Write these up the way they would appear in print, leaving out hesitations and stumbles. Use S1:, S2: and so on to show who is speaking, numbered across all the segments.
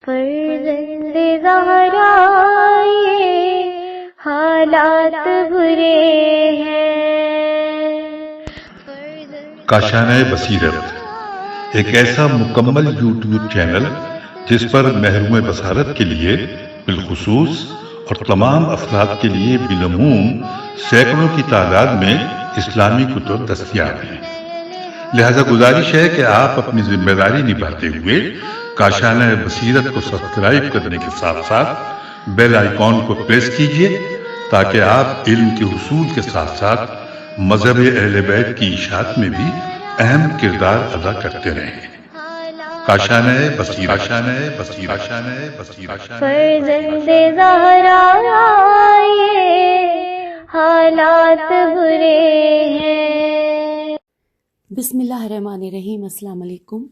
S1: فرزند زہرا یہ حالات برے ہیں۔
S2: کاشانۂ بصیرت ایک ایسا مکمل یوٹیوب چینل جس پر محروم بصارت کے لیے بالخصوص اور تمام افراد کے لیے بالعموم سینکڑوں کی تعداد میں اسلامی کتب دستیاب ہیں۔ لہذا گزارش ہے کہ آپ اپنی ذمہ داری نبھاتے ہوئے کاشانۂ بصیرت کو سبسکرائب کرنے کے ساتھ ساتھ بیل آئیکن کو پریس کیجیے تاکہ آپ علم کے حصول کے ساتھ ساتھ مذہب اہل بیت کی اشاعت میں بھی اہم کردار ادا کرتے رہیں۔ کاشانۂ بصیرت، کاشانۂ بصیرت، کاشانۂ بصیرت۔
S1: فرزند زہرا یہ حالات برے ہیں۔
S3: بسم اللہ الرحمن الرحیم۔ السلام علیکم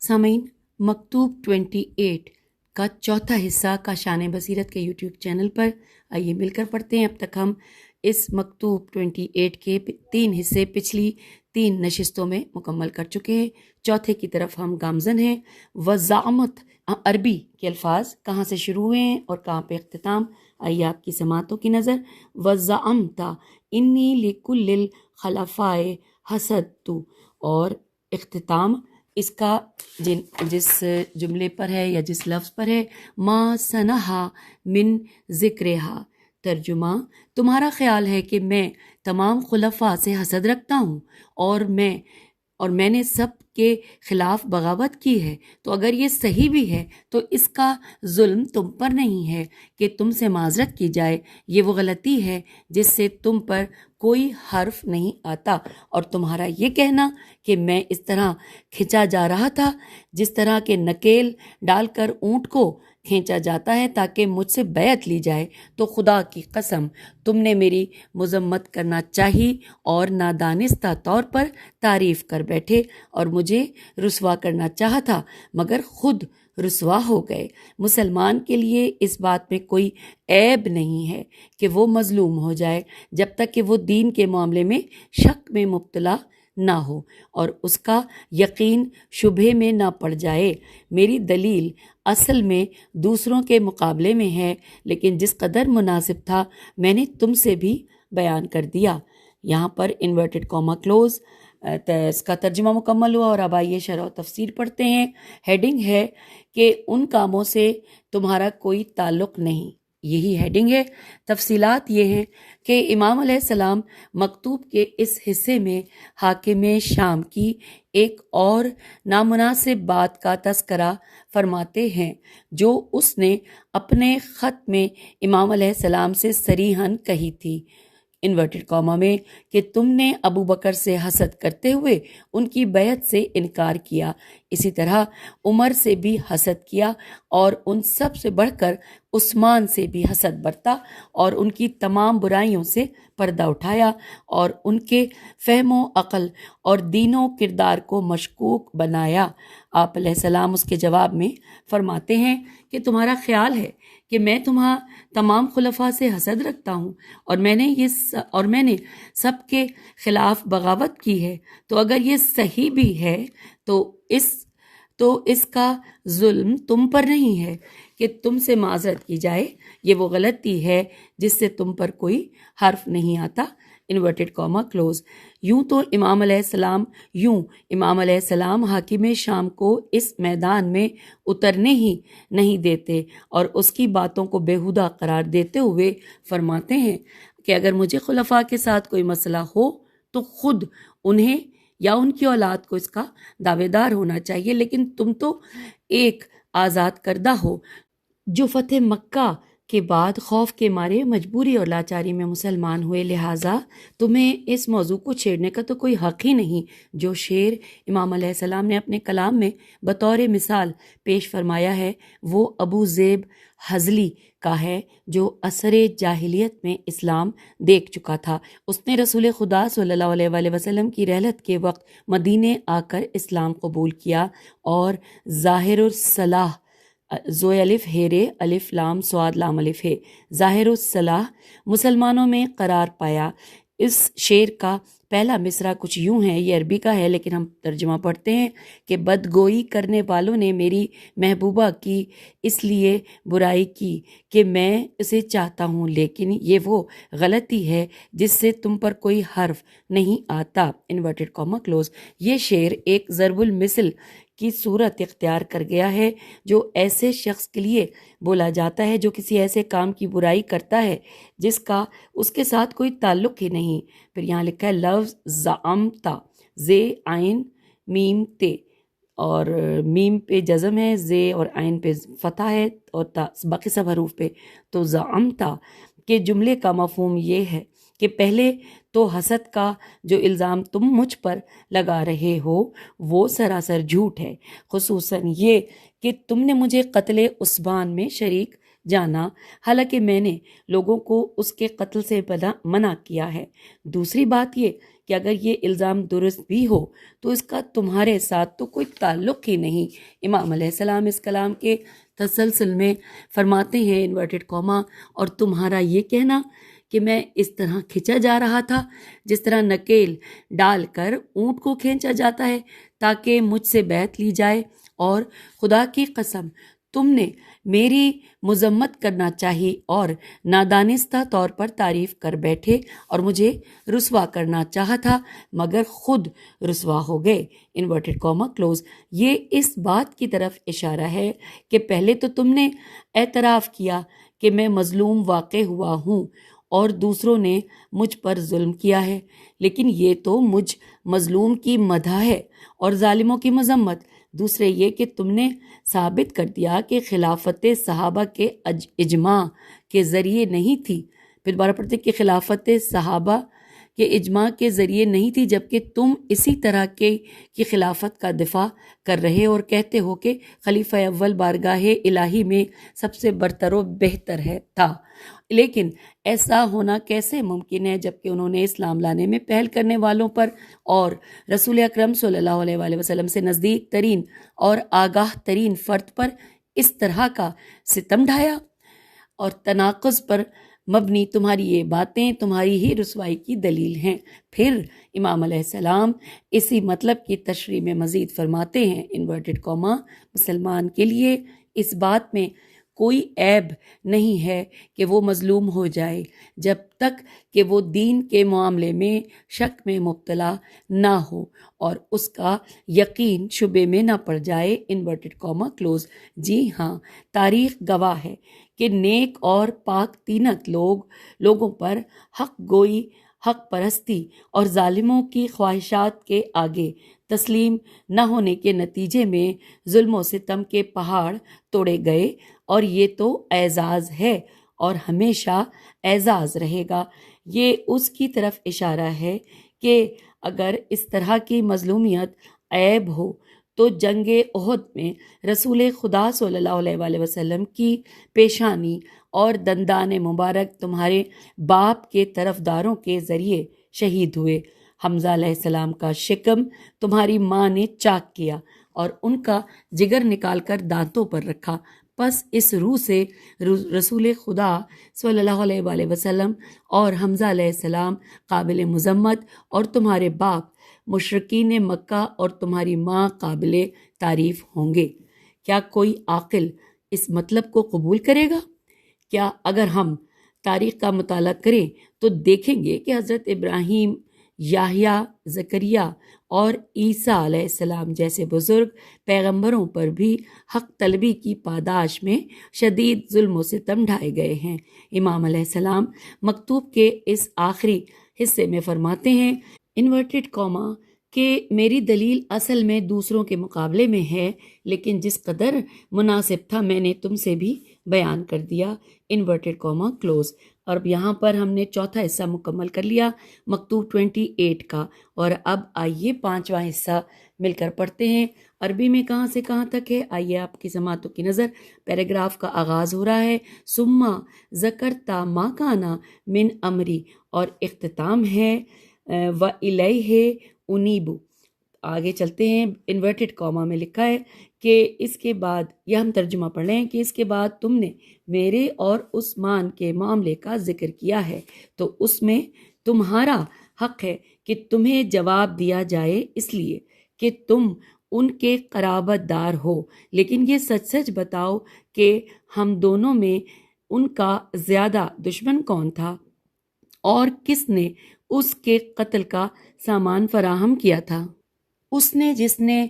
S3: سامعین، مکتوب 28 کا چوتھا حصہ کاشانۂ بصیرت کے یوٹیوب چینل پر آئیے مل کر پڑھتے ہیں۔ اب تک ہم اس مکتوب 28 کے 3 حصے پچھلی 3 نشستوں میں مکمل کر چکے ہیں۔ چوتھے کی طرف ہم گامزن ہیں۔ وزعمت عربی کے الفاظ کہاں سے شروع ہوئے ہیں اور کہاں پہ اختتام، آئیے آپ کی سماعتوں کی نظر۔ وزعمت انی لکل الخلفاء حسدت، اور اختتام اس کا جس جملے پر ہے یا جس لفظ پر ہے، ما سنہا من ذکرہا۔ ترجمہ، تمہارا خیال ہے کہ میں تمام خلفاء سے حسد رکھتا ہوں اور میں نے سب کے خلاف بغاوت کی ہے، تو اگر یہ صحیح بھی ہے تو اس کا ظلم تم پر نہیں ہے کہ تم سے معذرت کی جائے۔ یہ وہ غلطی ہے جس سے تم پر کوئی حرف نہیں آتا، اور تمہارا یہ کہنا کہ میں اس طرح کھینچا جا رہا تھا جس طرح کہ نکیل ڈال کر اونٹ کو کھینچا جاتا ہے تاکہ مجھ سے بیعت لی جائے، تو خدا کی قسم تم نے میری مذمت کرنا چاہی اور نادانستہ طور پر تعریف کر بیٹھے اور مجھے رسوا کرنا چاہا تھا، مگر خود رسوا ہو گئے۔ مسلمان کے لیے اس بات میں کوئی عیب نہیں ہے کہ وہ مظلوم ہو جائے جب تک کہ وہ دین کے معاملے میں شک میں مبتلا نہ ہو اور اس کا یقین شبہے میں نہ پڑ جائے۔ میری دلیل اصل میں دوسروں کے مقابلے میں ہے، لیکن جس قدر مناسب تھا میں نے تم سے بھی بیان کر دیا۔ یہاں پر انورٹڈ کاما کلوز، اس کا ترجمہ مکمل ہوا، اور اب آئیے شرح و تفسیر پڑھتے ہیں۔ ہیڈنگ ہے کہ ان کاموں سے تمہارا کوئی تعلق نہیں، یہی ہیڈنگ ہے۔ تفصیلات یہ ہیں کہ امام علیہ السلام مکتوب کے اس حصے میں حاکم شام کی ایک اور نامناسب بات کا تذکرہ فرماتے ہیں جو اس نے اپنے خط میں امام علیہ السلام سے صریحاً کہی تھی، انورٹڈ کاما میں، کہ تم نے ابو بکر سے حسد کرتے ہوئے ان کی بیعت سے انکار کیا، اسی طرح عمر سے بھی حسد کیا اور ان سب سے بڑھ کر عثمان سے بھی حسد برتا اور ان کی تمام برائیوں سے پردہ اٹھایا اور ان کے فہم و عقل اور دین و کردار کو مشکوک بنایا۔ آپ علیہ السلام اس کے جواب میں فرماتے ہیں کہ تمہارا خیال ہے کہ میں تمام خلفاء سے حسد رکھتا ہوں اور میں نے سب کے خلاف بغاوت کی ہے، تو اگر یہ صحیح بھی ہے تو اس کا ظلم تم پر نہیں ہے کہ تم سے معذرت کی جائے۔ یہ وہ غلطی ہے جس سے تم پر کوئی حرف نہیں آتا، انورٹڈ کاما کلوز۔ یوں امام علیہ السلام حاکم شام کو اس میدان میں اترنے ہی نہیں دیتے اور اس کی باتوں کو بیہودہ قرار دیتے ہوئے فرماتے ہیں کہ اگر مجھے خلفاء کے ساتھ کوئی مسئلہ ہو تو خود انہیں یا ان کی اولاد کو اس کا دعوے دار ہونا چاہیے، لیکن تم تو ایک آزاد کردہ ہو جو فتح مکہ کے بعد خوف کے مارے مجبوری اور لاچاری میں مسلمان ہوئے، لہٰذا تمہیں اس موضوع کو چھیڑنے کا تو کوئی حق ہی نہیں۔ جو شعر امام علیہ السلام نے اپنے کلام میں بطور مثال پیش فرمایا ہے وہ ابو ذئب حضلی کا ہے، جو عصر جاہلیت میں اسلام دیکھ چکا تھا۔ اس نے رسول خدا صلی اللہ علیہ وآلہ وسلم کی رحلت کے وقت مدینے آ کر اسلام قبول کیا اور ظاہر الصلاح، زوئے الف ہیرے الف لام صاد لام الف ہے، ظاہر الصلاح مسلمانوں میں قرار پایا۔ اس شعر کا پہلا مصرع کچھ یوں ہے، یہ عربی کا ہے لیکن ہم ترجمہ پڑھتے ہیں کہ بدگوئی کرنے والوں نے میری محبوبہ کی اس لیے برائی کی کہ میں اسے چاہتا ہوں، لیکن یہ وہ غلطی ہے جس سے تم پر کوئی حرف نہیں آتا، انورٹڈ کاما کلوز۔ یہ شعر ایک ضرب المثل کی صورت اختیار کر گیا ہے جو ایسے شخص کے لیے بولا جاتا ہے جو کسی ایسے کام کی برائی کرتا ہے جس کا اس کے ساتھ کوئی تعلق ہی نہیں۔ پھر یہاں لکھا ہے لفظ زعمتا، زے عین میم تے، اور میم پہ جزم ہے، زے اور عین پہ فتح ہے اور باقی سب حروف پہ، تو زعمتا کے جملے کا مفہوم یہ ہے کہ پہلے تو حسد کا جو الزام تم مجھ پر لگا رہے ہو وہ سراسر جھوٹ ہے، خصوصاً یہ کہ تم نے مجھے قتل عثمان میں شریک جانا، حالانکہ میں نے لوگوں کو اس کے قتل سے منع کیا ہے۔ دوسری بات یہ کہ اگر یہ الزام درست بھی ہو تو اس کا تمہارے ساتھ تو کوئی تعلق ہی نہیں۔ امام علیہ السلام اس کلام کے تسلسل میں فرماتے ہیں انورٹڈ کاما، اور تمہارا یہ کہنا کہ میں اس طرح کھینچا جا رہا تھا جس طرح نکیل ڈال کر اونٹ کو کھینچا جاتا ہے تاکہ مجھ سے بیعت لی جائے، اور خدا کی قسم تم نے میری مذمت کرنا چاہی اور نادانستہ طور پر تعریف کر بیٹھے اور مجھے رسوا کرنا چاہا تھا مگر خود رسوا ہو گئے، انورٹڈ کاما کلوز۔ یہ اس بات کی طرف اشارہ ہے کہ پہلے تو تم نے اعتراف کیا کہ میں مظلوم واقع ہوا ہوں اور دوسروں نے مجھ پر ظلم کیا ہے، لیکن یہ تو مجھ مظلوم کی مدح ہے اور ظالموں کی مذمت۔ دوسرے یہ کہ تم نے ثابت کر دیا کہ خلافت صحابہ کے اجماع کے ذریعے نہیں تھی، پھر دوبارہ پڑھتے کہ خلافت صحابہ کے اجماع کے ذریعے نہیں تھی، جبکہ تم اسی طرح کی خلافت کا دفاع کر رہے اور کہتے ہو کہ خلیفہ اول بارگاہ الہی میں سب سے برتر و بہتر تھا۔ لیکن ایسا ہونا کیسے ممکن ہے جبکہ انہوں نے اسلام لانے میں پہل کرنے والوں پر اور رسول اکرم صلی اللہ علیہ وآلہ وسلم سے نزدیک ترین اور آگاہ ترین فرد پر اس طرح کا ستم ڈھایا؟ اور تناقض پر مبنی تمہاری یہ باتیں تمہاری ہی رسوائی کی دلیل ہیں۔ پھر امام علیہ السلام اسی مطلب کی تشریح میں مزید فرماتے ہیں انورٹڈ کاما، مسلمان کے لیے اس بات میں کوئی عیب نہیں ہے کہ وہ مظلوم ہو جائے جب تک کہ وہ دین کے معاملے میں شک میں مبتلا نہ ہو اور اس کا یقین شبے میں نہ پڑ جائے، انورٹڈ کاما کلوز۔ جی ہاں، تاریخ گواہ ہے کہ نیک اور پاک طینت لوگوں پر حق گوئی، حق پرستی اور ظالموں کی خواہشات کے آگے تسلیم نہ ہونے کے نتیجے میں ظلم و ستم کے پہاڑ توڑے گئے، اور یہ تو اعزاز ہے اور ہمیشہ اعزاز رہے گا۔ یہ اس کی طرف اشارہ ہے کہ اگر اس طرح کی مظلومیت عیب ہو تو جنگ احد میں رسول خدا صلی اللہ علیہ وآلہ وسلم کی پیشانی اور دندان مبارک تمہارے باپ کے طرفداروں کے ذریعے شہید ہوئے۔ حمزہ علیہ السلام کا شکم تمہاری ماں نے چاک کیا اور ان کا جگر نکال کر دانتوں پر رکھا، پس اس روح سے رسول خدا صلی اللہ علیہ وآلہ وسلم اور حمزہ علیہ السلام قابل مذمت اور تمہارے باپ مشرکین مکہ اور تمہاری ماں قابل تعریف ہوں گے۔ کیا کوئی عاقل اس مطلب کو قبول کرے گا؟ کیا اگر ہم تاریخ کا مطالعہ کریں تو دیکھیں گے کہ حضرت ابراہیم، یحییٰ، زکریا اور عیسیٰ علیہ السلام جیسے بزرگ پیغمبروں پر بھی حق طلبی کی پاداش میں شدید ظلم و ستم ڈھائے گئے ہیں۔ امام علیہ السلام مکتوب کے اس آخری حصے میں فرماتے ہیں انورٹڈ کاما کہ میری دلیل اصل میں دوسروں کے مقابلے میں ہے، لیکن جس قدر مناسب تھا میں نے تم سے بھی بیان کر دیا، انورٹڈ کاما کلوز۔ اور اب یہاں پر ہم نے چوتھا حصہ مکمل کر لیا مکتوب 28 کا، اور اب آئیے پانچواں حصہ مل کر پڑھتے ہیں۔ عربی میں کہاں سے کہاں تک ہے آئیے آپ کی سماعتوں کی نظر۔ پیراگراف کا آغاز ہو رہا ہے ثم ذکرتا ما کانا من امری، اور اختتام ہے وَإِلَيْهِ أُنِيبُ۔ آگے چلتے ہیں، انورٹڈ کاما میں لکھا ہے کہ اس کے بعد، یہ ہم ترجمہ پڑھ لیں کہ اس کے بعد تم نے میرے اور عثمان کے معاملے کا ذکر کیا ہے تو اس میں تمہارا حق ہے کہ تمہیں جواب دیا جائے، اس لیے کہ تم ان کے قرابت دار ہو، لیکن یہ سچ سچ بتاؤ کہ ہم دونوں میں ان کا زیادہ دشمن کون تھا، اور کس نے اس کے قتل کا سامان فراہم کیا تھا؟ اس نے جس نے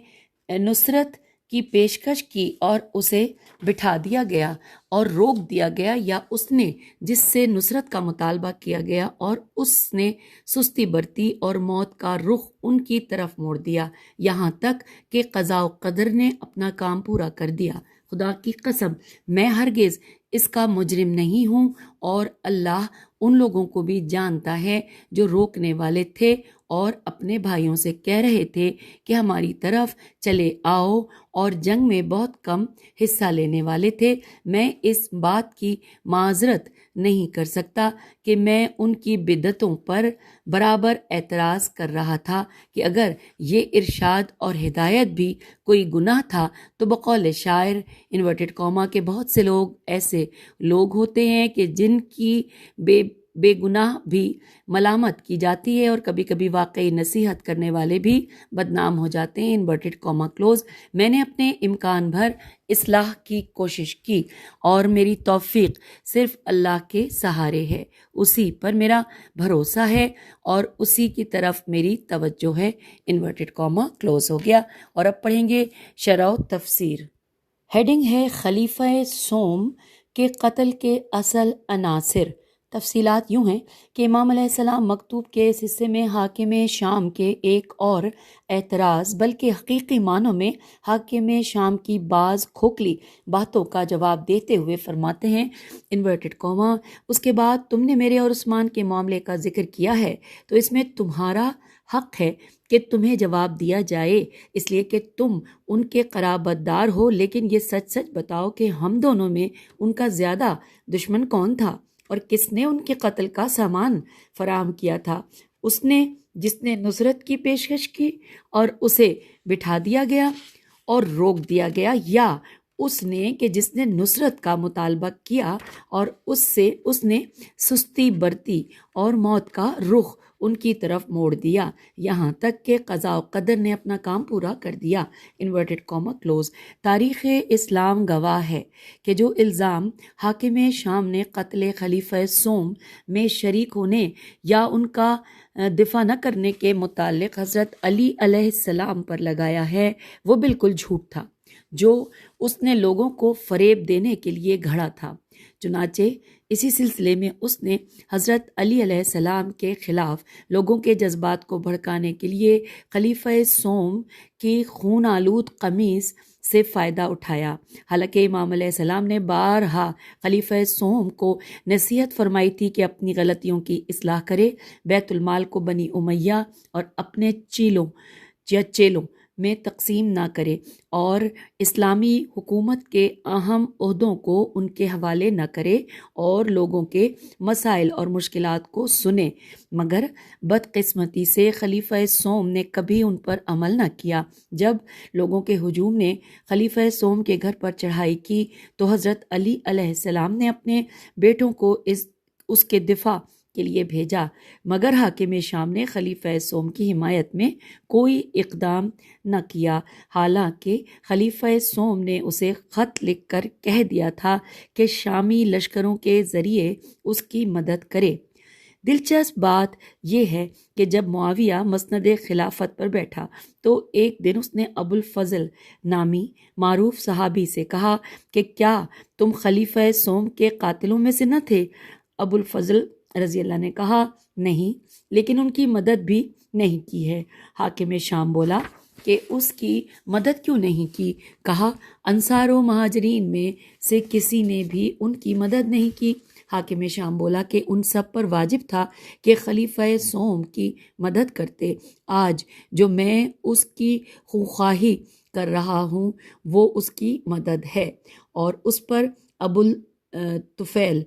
S3: نصرت کی پیشکش کی اور اسے بٹھا دیا گیا اور روک دیا گیا، یا اس نے جس سے نصرت کا مطالبہ کیا گیا اور اس نے سستی برتی اور موت کا رخ ان کی طرف موڑ دیا، یہاں تک کہ قضاء و قدر نے اپنا کام پورا کر دیا۔ خدا کی قسم، میں ہرگز اس کا مجرم نہیں ہوں، اور اللہ ان لوگوں کو بھی جانتا ہے جو روکنے والے تھے اور اپنے بھائیوں سے کہہ رہے تھے کہ ہماری طرف چلے آؤ، اور جنگ میں بہت کم حصہ لینے والے تھے۔ میں اس بات کی معذرت نہیں کر سکتا کہ میں ان کی بدعتوں پر برابر اعتراض کر رہا تھا کہ اگر یہ ارشاد اور ہدایت بھی کوئی گناہ تھا تو بقول شاعر انورٹڈ کاما کے بہت سے لوگ ایسے لوگ ہوتے ہیں کہ جن کی بے گناہ بھی ملامت کی جاتی ہے، اور کبھی کبھی واقعی نصیحت کرنے والے بھی بدنام ہو جاتے ہیں، انورٹڈ کاما کلوز۔ میں نے اپنے امکان بھر اصلاح کی کوشش کی، اور میری توفیق صرف اللہ کے سہارے ہے، اسی پر میرا بھروسہ ہے اور اسی کی طرف میری توجہ ہے، انورٹڈ کاما کلوز ہو گیا۔ اور اب پڑھیں گے شرح و تفسیر۔ ہیڈنگ ہے خلیفہ سوم کے قتل کے اصل عناصر۔ تفصیلات یوں ہیں کہ امام علیہ السلام مکتوب کے اس حصے میں حاکم شام کے ایک اور اعتراض، بلکہ حقیقی معنوں میں حاکم شام کی بعض کھوکھلی باتوں کا جواب دیتے ہوئے فرماتے ہیں، انورٹڈ کاما، اس کے بعد تم نے میرے اور عثمان کے معاملے کا ذکر کیا ہے، تو اس میں تمہارا حق ہے کہ تمہیں جواب دیا جائے، اس لیے کہ تم ان کے قرابت دار ہو، لیکن یہ سچ سچ بتاؤ کہ ہم دونوں میں ان کا زیادہ دشمن کون تھا، اور کس نے ان کے قتل کا سامان فراہم کیا تھا؟ اس نے جس نے نصرت کی پیشکش کی اور اسے بٹھا دیا گیا اور روک دیا گیا، یا اس نے کہ جس نے نصرت کا مطالبہ کیا اور اس نے سستی برتی اور موت کا رخ ان کی طرف موڑ دیا، یہاں تک کہ قضاء و قدر نے اپنا کام پورا کر دیا، انورٹڈ کاما کلوز۔ تاریخ اسلام گواہ ہے کہ جو الزام حاکم شام نے قتل خلیفہ سوم میں شریک ہونے یا ان کا دفاع نہ کرنے کے متعلق حضرت علی علیہ السلام پر لگایا ہے، وہ بالکل جھوٹ تھا، جو اس نے لوگوں کو فریب دینے کے لیے گھڑا تھا۔ چنانچہ اسی سلسلے میں اس نے حضرت علی علیہ السلام کے خلاف لوگوں کے جذبات کو بھڑکانے کے لیے خلیفہ سوم کی خون آلود قمیص سے فائدہ اٹھایا، حالانکہ امام علیہ السلام نے بارہا خلیفہ سوم کو نصیحت فرمائی تھی کہ اپنی غلطیوں کی اصلاح کرے، بیت المال کو بنی امیہ اور اپنے چیلوں میں تقسیم نہ کرے، اور اسلامی حکومت کے اہم عہدوں کو ان کے حوالے نہ کرے، اور لوگوں کے مسائل اور مشکلات کو سنے، مگر بدقسمتی سے خلیفہ سوم نے کبھی ان پر عمل نہ کیا۔ جب لوگوں کے ہجوم نے خلیفہ سوم کے گھر پر چڑھائی کی تو حضرت علی علیہ السلام نے اپنے بیٹوں کو اس کے دفاع کے لیے بھیجا، مگر حاکم شام نے خلیفہ سوم کی حمایت میں کوئی اقدام نہ کیا، حالانکہ خلیفہ سوم نے اسے خط لکھ کر کہہ دیا تھا کہ شامی لشکروں کے ذریعے اس کی مدد کرے۔ دلچسپ بات یہ ہے کہ جب معاویہ مسند خلافت پر بیٹھا تو ایک دن اس نے ابو الفضل نامی معروف صحابی سے کہا کہ کیا تم خلیفہ سوم کے قاتلوں میں سے نہ تھے؟ ابو الفضل رضی اللہ نے کہا نہیں، لیکن ان کی مدد بھی نہیں کی ہے۔ حاکم شام بولا کہ اس کی مدد کیوں نہیں کی؟ کہا انصار و مہاجرین میں سے کسی نے بھی ان کی مدد نہیں کی۔ حاکم شام بولا کہ ان سب پر واجب تھا کہ خلیفہ سوم کی مدد کرتے، آج جو میں اس کی خواہی کر رہا ہوں وہ اس کی مدد ہے۔ اور اس پر ابو الطفیل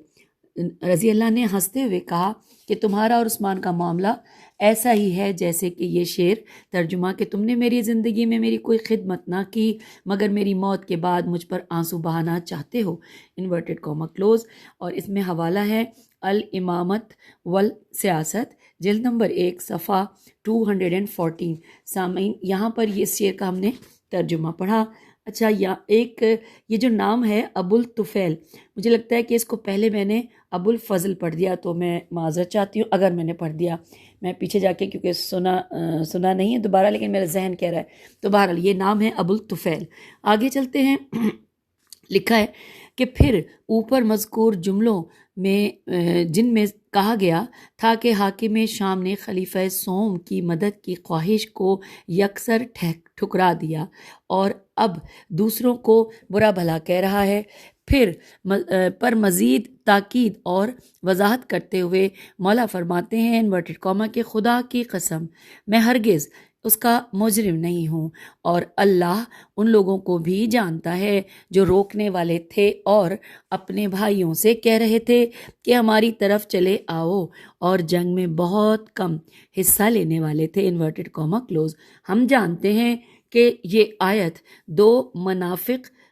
S3: رضی اللہ نے ہنستے ہوئے کہا کہ تمہارا اور عثمان کا معاملہ ایسا ہی ہے جیسے کہ یہ شعر۔ ترجمہ کہ تم نے میری زندگی میں میری کوئی خدمت نہ کی مگر میری موت کے بعد مجھ پر آنسو بہانا چاہتے ہو، انورٹڈ کاما کلوز۔ اور اس میں حوالہ ہے الامامت والسیاست، جلد نمبر 1 صفحہ 214۔ سامعین، یہاں پر یہ شعر کا ہم نے ترجمہ پڑھا۔ اچھا، یہ جو نام ہے ابو الطفیل، مجھے لگتا ہے کہ اس کو پہلے میں نے ابو الفضل پڑھ دیا، تو میں معذرت چاہتی ہوں اگر میں نے پڑھ دیا، میں پیچھے جا کے کیونکہ سنا نہیں ہے دوبارہ، لیکن میرا ذہن کہہ رہا ہے۔ تو بہرحال یہ نام ہے ابو الطفیل۔ آگے چلتے ہیں۔ لکھا ہے کہ پھر اوپر مذکور جملوں میں جن میں کہا گیا تھا کہ حاکم شام نے خلیفہ سوم کی مدد کی خواہش کو یکسر ٹھکرا دیا اور اب دوسروں کو برا بھلا کہہ رہا ہے، پھر پر مزید تاکید اور وضاحت کرتے ہوئے مولا فرماتے ہیں انورٹڈ کاما کہ خدا کی قسم میں ہرگز اس کا مجرم نہیں ہوں، اور اللہ ان لوگوں کو بھی جانتا ہے جو روکنے والے تھے اور اپنے بھائیوں سے کہہ رہے تھے کہ ہماری طرف چلے آؤ، اور جنگ میں بہت کم حصہ لینے والے تھے، انورٹڈ کاما کلوز۔ ہم جانتے ہیں کہ یہ آیت دو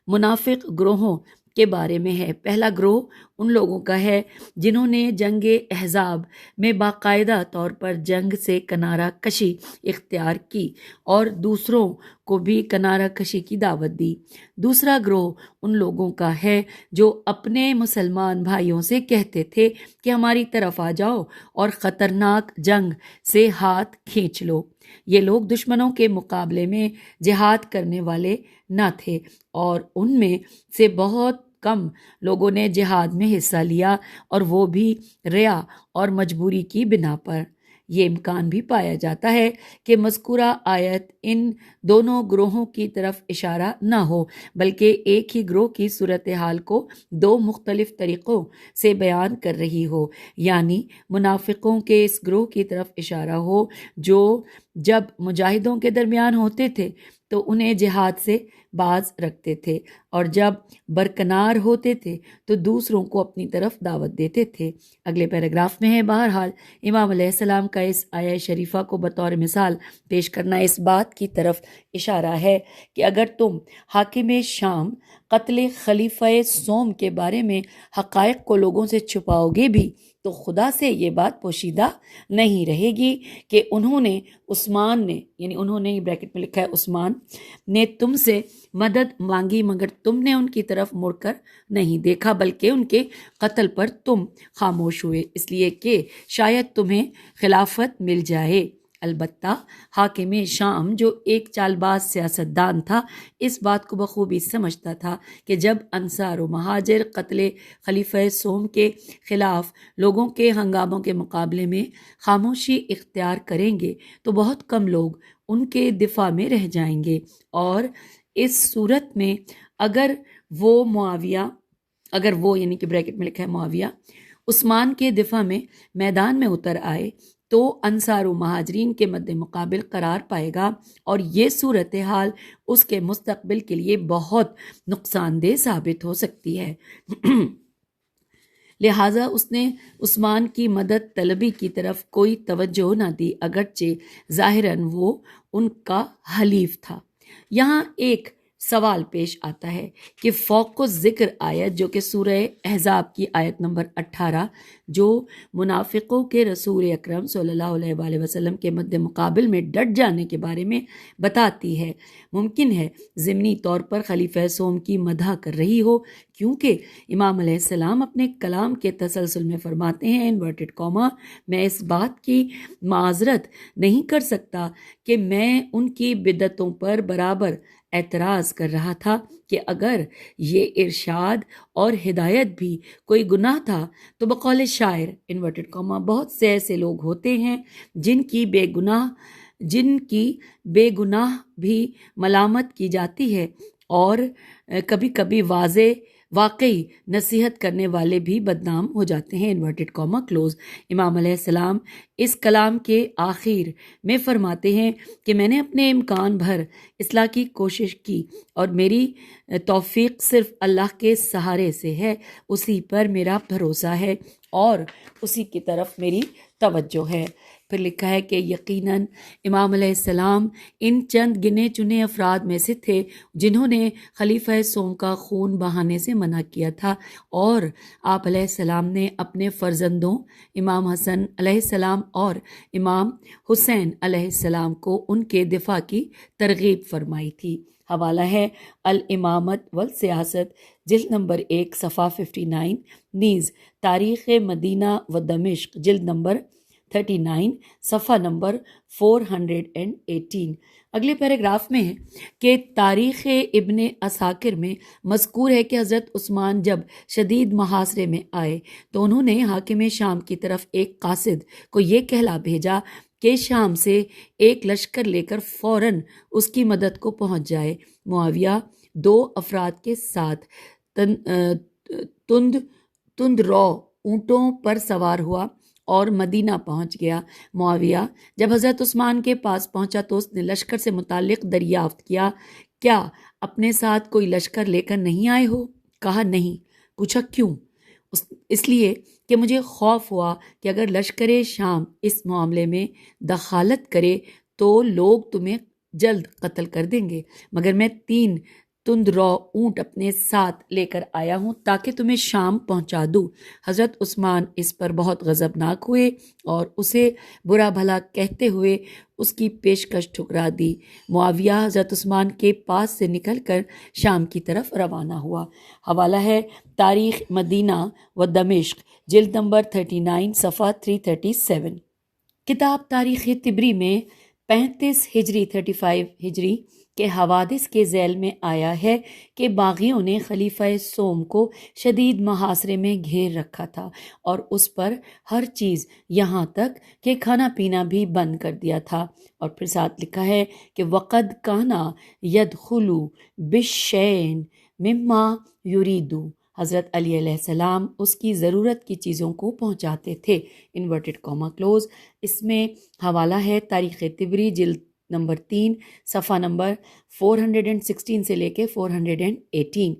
S3: منافق گروہوں کے بارے میں ہے۔ پہلا گروہ ان لوگوں کا ہے جنہوں نے جنگ احزاب میں باقاعدہ طور پر جنگ سے کنارہ کشی اختیار کی اور دوسروں کو بھی کنارہ کشی کی دعوت دی۔ دوسرا گروہ ان لوگوں کا ہے جو اپنے مسلمان بھائیوں سے کہتے تھے کہ ہماری طرف آ جاؤ اور خطرناک جنگ سے ہاتھ کھینچ لو۔ یہ لوگ دشمنوں کے مقابلے میں جہاد کرنے والے نہ تھے، اور ان میں سے بہت کم لوگوں نے جہاد میں حصہ لیا، اور وہ بھی ریا اور مجبوری کی بنا پر۔ یہ امکان بھی پایا جاتا ہے کہ مذکورہ آیت ان دونوں گروہوں کی طرف اشارہ نہ ہو، بلکہ ایک ہی گروہ کی صورتحال کو دو مختلف طریقوں سے بیان کر رہی ہو، یعنی منافقوں کے اس گروہ کی طرف اشارہ ہو جو جب مجاہدوں کے درمیان ہوتے تھے تو انہیں جہاد سے باز رکھتے تھے، اور جب برکنار ہوتے تھے تو دوسروں کو اپنی طرف دعوت دیتے تھے۔ اگلے پیراگراف میں ہے بہرحال امام علیہ السلام کا اس آیہ شریفہ کو بطور مثال پیش کرنا اس بات کی طرف اشارہ ہے کہ اگر تم حاکم شام قتل خلیفہ سوم کے بارے میں حقائق کو لوگوں سے چھپاؤ گے بھی تو خدا سے یہ بات پوشیدہ نہیں رہے گی کہ انہوں نے عثمان نے، یعنی انہوں نے بریکٹ میں لکھا ہے عثمان نے تم سے مدد مانگی مگر تم نے ان کی طرف مڑ کر نہیں دیکھا، بلکہ ان کے قتل پر تم خاموش ہوئے اس لیے کہ شاید تمہیں خلافت مل جائے۔ البتہ حاکم شام جو ایک چال باز سیاست دان تھا اس بات کو بخوبی سمجھتا تھا کہ جب انصار و مہاجر قتل خلیفہ سوم کے خلاف لوگوں کے ہنگاموں کے مقابلے میں خاموشی اختیار کریں گے تو بہت کم لوگ ان کے دفاع میں رہ جائیں گے، اور اس صورت میں اگر وہ یعنی کہ بریکٹ میں لکھا ہے معاویہ عثمان کے دفاع میں میدان میں اتر آئے تو انصار و مہاجرین کے مد مقابل قرار پائے گا، اور یہ صورتحال اس کے مستقبل کے لیے بہت نقصان دہ ثابت ہو سکتی ہے۔ لہٰذا اس نے عثمان کی مدد طلبی کی طرف کوئی توجہ نہ دی، اگرچہ ظاہراً وہ ان کا حلیف تھا۔ یہاں ایک سوال پیش آتا ہے کہ فوق ذکر آیت جو کہ سورہ احزاب کی آیت نمبر 18 جو منافقوں کے رسول اکرم صلی اللہ علیہ وآلہ وسلم کے مد مقابل میں ڈٹ جانے کے بارے میں بتاتی ہے، ممکن ہے ضمنی طور پر خلیفہ سوم کی مدح کر رہی ہو، کیونکہ امام علیہ السلام اپنے کلام کے تسلسل میں فرماتے ہیں انورٹڈ کاما میں اس بات کی معذرت نہیں کر سکتا کہ میں ان کی بدعتوں پر برابر اعتراض کر رہا تھا کہ اگر یہ ارشاد اور ہدایت بھی کوئی گناہ تھا تو بقول شاعر انورٹڈ کاما بہت سے ایسے لوگ ہوتے ہیں جن کی بے گناہ بھی ملامت کی جاتی ہے اور کبھی کبھی واضح واقعی نصیحت کرنے والے بھی بدنام ہو جاتے ہیں، انورٹڈ کاما کلوز۔ امام علیہ السلام اس کلام کے آخر میں فرماتے ہیں کہ میں نے اپنے امکان بھر اصلاح کی کوشش کی اور میری توفیق صرف اللہ کے سہارے سے ہے، اسی پر میرا بھروسہ ہے اور اسی کی طرف میری توجہ ہے۔ پھر لکھا ہے کہ یقیناً امام علیہ السلام ان چند گنے چنے افراد میں سے تھے جنہوں نے خلیفہ سوم کا خون بہانے سے منع کیا تھا، اور آپ علیہ السلام نے اپنے فرزندوں امام حسن علیہ السلام اور امام حسین علیہ السلام کو ان کے دفاع کی ترغیب فرمائی تھی۔ حوالہ ہے الامامت والسیاست، جلد نمبر 1 صفحہ 59، نیز تاریخ مدینہ و دمشق، جلد نمبر 39 صفحہ نمبر 418۔ اگلے پیراگراف میں ہے کہ تاریخ ابن عساکر میں مذکور ہے کہ حضرت عثمان جب شدید محاصرے میں آئے تو انہوں نے حاکم شام کی طرف ایک قاصد کو یہ کہلا بھیجا کہ شام سے ایک لشکر لے کر فوراً اس کی مدد کو پہنچ جائے۔ معاویہ 2 افراد کے ساتھ تند رو اونٹوں پر سوار ہوا اور مدینہ پہنچ گیا۔ معاویہ جب حضرت عثمان کے پاس پہنچا تو اس نے لشکر سے متعلق دریافت کیا، کیا اپنے ساتھ کوئی لشکر لے کر نہیں آئے ہو؟ کہا نہیں۔ پوچھا کیوں؟ اس لیے کہ مجھے خوف ہوا کہ اگر لشکر شام اس معاملے میں دخالت کرے تو لوگ تمہیں جلد قتل کر دیں گے، مگر میں 3 تند رو اونٹ اپنے ساتھ لے کر آیا ہوں تاکہ تمہیں شام پہنچا دوں۔ حضرت عثمان اس پر بہت غضبناک ہوئے اور اسے برا بھلا کہتے ہوئے اس کی پیشکش ٹھکرا دی۔ معاویہ حضرت عثمان کے پاس سے نکل کر شام کی طرف روانہ ہوا۔ حوالہ ہے تاریخ مدینہ و دمشق، جلد نمبر 39 صفحہ 337۔ کتاب تاریخ طبری میں 35 ہجری 35 ہجری کے حوادث کے ذیل میں آیا ہے کہ باغیوں نے خلیفہ سوم کو شدید محاصرے میں گھیر رکھا تھا اور اس پر ہر چیز یہاں تک کہ کھانا پینا بھی بند کر دیا تھا۔ اور پھر ساتھ لکھا ہے کہ وقد کانا یدخلو بالشین مما یریدو، حضرت علی علیہ السلام اس کی ضرورت کی چیزوں کو پہنچاتے تھے، انورٹڈ کاما کلوز۔ اس میں حوالہ ہے تاریخ طبری، جلد نمبر 3 صفحہ نمبر 416 سے لے کے 418۔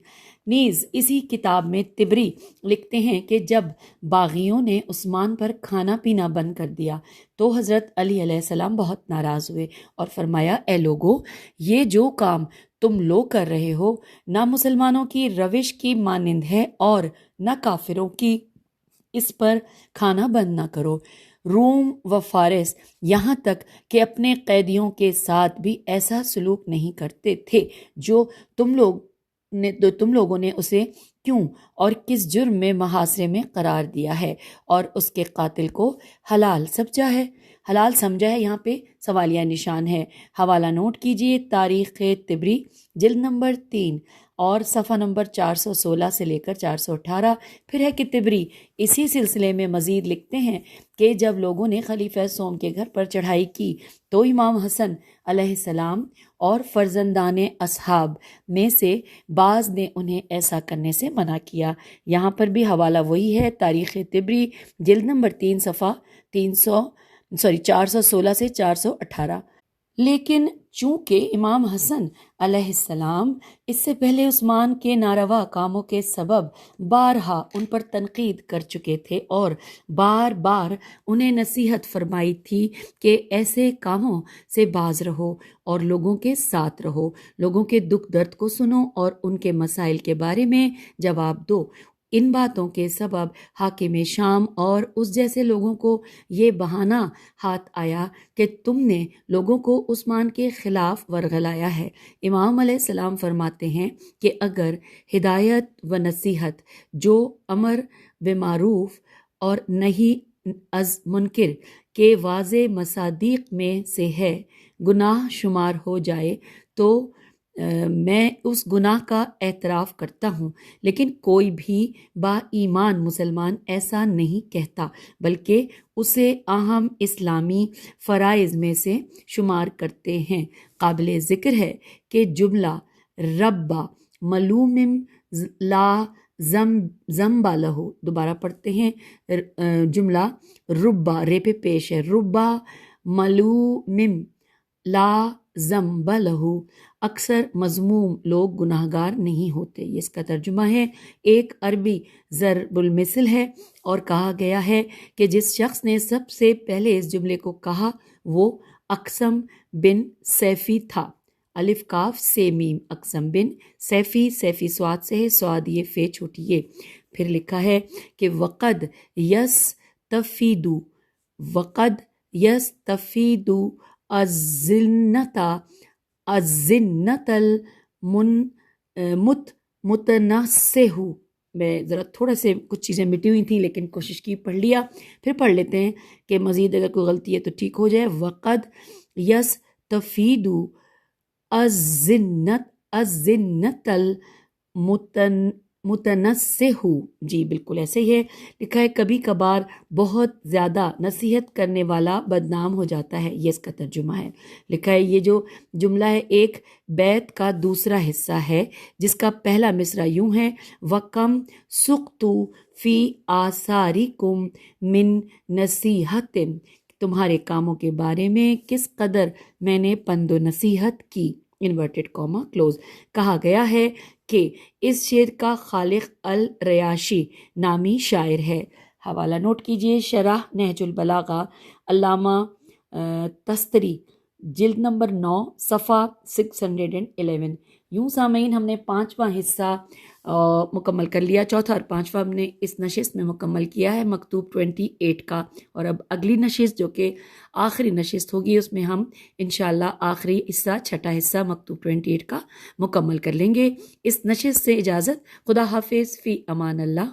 S3: نیز اسی کتاب میں طبری لکھتے ہیں کہ جب باغیوں نے عثمان پر کھانا پینا بند کر دیا تو حضرت علی علیہ السلام بہت ناراض ہوئے اور فرمایا، اے لوگو، یہ جو کام تم لوگ کر رہے ہو نہ مسلمانوں کی روش کی مانند ہے اور نہ کافروں کی، اس پر کھانا بند نہ کرو۔ روم و فارس یہاں تک کہ اپنے قیدیوں کے ساتھ بھی ایسا سلوک نہیں کرتے تھے جو تم لوگوں نے اسے کیوں اور کس جرم میں محاصرے میں قرار دیا ہے اور اس کے قاتل کو حلال سمجھا ہے، یہاں پہ سوالیہ نشان ہے۔ حوالہ نوٹ کیجئے تاریخ طبری، جلد نمبر 3 اور صفحہ نمبر 416 سے لے کر 418۔ پھر ہے کہ طبری اسی سلسلے میں مزید لکھتے ہیں کہ جب لوگوں نے خلیفہ سوم کے گھر پر چڑھائی کی تو امام حسن علیہ السلام اور فرزندان اصحاب میں سے بعض نے انہیں ایسا کرنے سے منع کیا۔ یہاں پر بھی حوالہ وہی ہے، تاریخ طبری، جلد نمبر 3 صفحہ 416 سے 418۔ لیکن چونکہ امام حسن علیہ السلام اس سے پہلے عثمان کے ناروا کاموں کے سبب بارہا ان پر تنقید کر چکے تھے اور بار بار انہیں نصیحت فرمائی تھی کہ ایسے کاموں سے باز رہو اور لوگوں کے ساتھ رہو، لوگوں کے دکھ درد کو سنو اور ان کے مسائل کے بارے میں جواب دو۔ ان باتوں کے سبب حاکم شام اور اس جیسے لوگوں کو یہ بہانہ ہاتھ آیا کہ تم نے لوگوں کو عثمان کے خلاف ورغلایا ہے۔ امام علیہ السلام فرماتے ہیں کہ اگر ہدایت و نصیحت جو امر بمعروف اور نہی از منکر کے واضح مصادیق میں سے ہے گناہ شمار ہو جائے تو میں اس گناہ کا اعتراف کرتا ہوں، لیکن کوئی بھی با ایمان مسلمان ایسا نہیں کہتا بلکہ اسے اہم اسلامی فرائض میں سے شمار کرتے ہیں۔ قابل ذکر ہے کہ جملہ ربا ملوم لا زمبا لہو، دوبارہ پڑھتے ہیں جملہ ربا، رے پہ پیش ہے، ربا ملومم لا ذنب لہو، اکثر مذموم لوگ گناہ گار نہیں ہوتے۔ یہ اس کا ترجمہ ہے۔ ایک عربی ضرب المثل ہے اور کہا گیا ہے کہ جس شخص نے سب سے پہلے اس جملے کو کہا وہ اقسم بن سیفی تھا۔ الف کاف سے میم، اقسم بن سیفی، سیفی سواد سے ہے، سواد یہ فے چھوٹی یہ۔ پھر لکھا ہے کہ وقد یستفیدو، وقد یستفیدو الزنتا، الزنت متنسہ۔ میں ذرا تھوڑا سے کچھ چیزیں مٹی ہوئی تھیں لیکن کوشش کی، پڑھ لیا، پھر پڑھ لیتے ہیں کہ مزید اگر کوئی غلطی ہے تو ٹھیک ہو جائے۔ وقد یستفیدو الزنت متنسہ، جی بالکل ایسے ہی ہے۔ لکھا ہے کبھی کبھار بہت زیادہ نصیحت کرنے والا بدنام ہو جاتا ہے، یہ اس کا ترجمہ ہے۔ لکھا ہے یہ جو جملہ ہے ایک بیت کا دوسرا حصہ ہے جس کا پہلا مصرع یوں ہے، وَكَمْ سُقْتُ فِي آثَارِكُمْ مِن نَصِيحَةٍ، تمہارے کاموں کے بارے میں کس قدر میں نے پند و نصیحت کی، انورٹڈ کاما کلوز۔ کہا گیا ہے کہ اس شعر کا خالق الریاشی نامی شاعر ہے۔ حوالہ نوٹ کیجئے، شرح نہج البلاغہ، علامہ تستری، جلد نمبر 9، صفحہ 611۔ یوں سامعین ہم نے 5واں حصہ مکمل کر لیا، چوتھا اور 5واں ہم نے اس نشست میں مکمل کیا ہے مکتوب 28 کا، اور اب اگلی نشست جو کہ آخری نشست ہوگی اس میں ہم انشاءاللہ آخری حصہ، چھٹا حصہ مکتوب 28 کا مکمل کر لیں گے۔ اس نشست سے اجازت، خدا حافظ، فی امان اللہ۔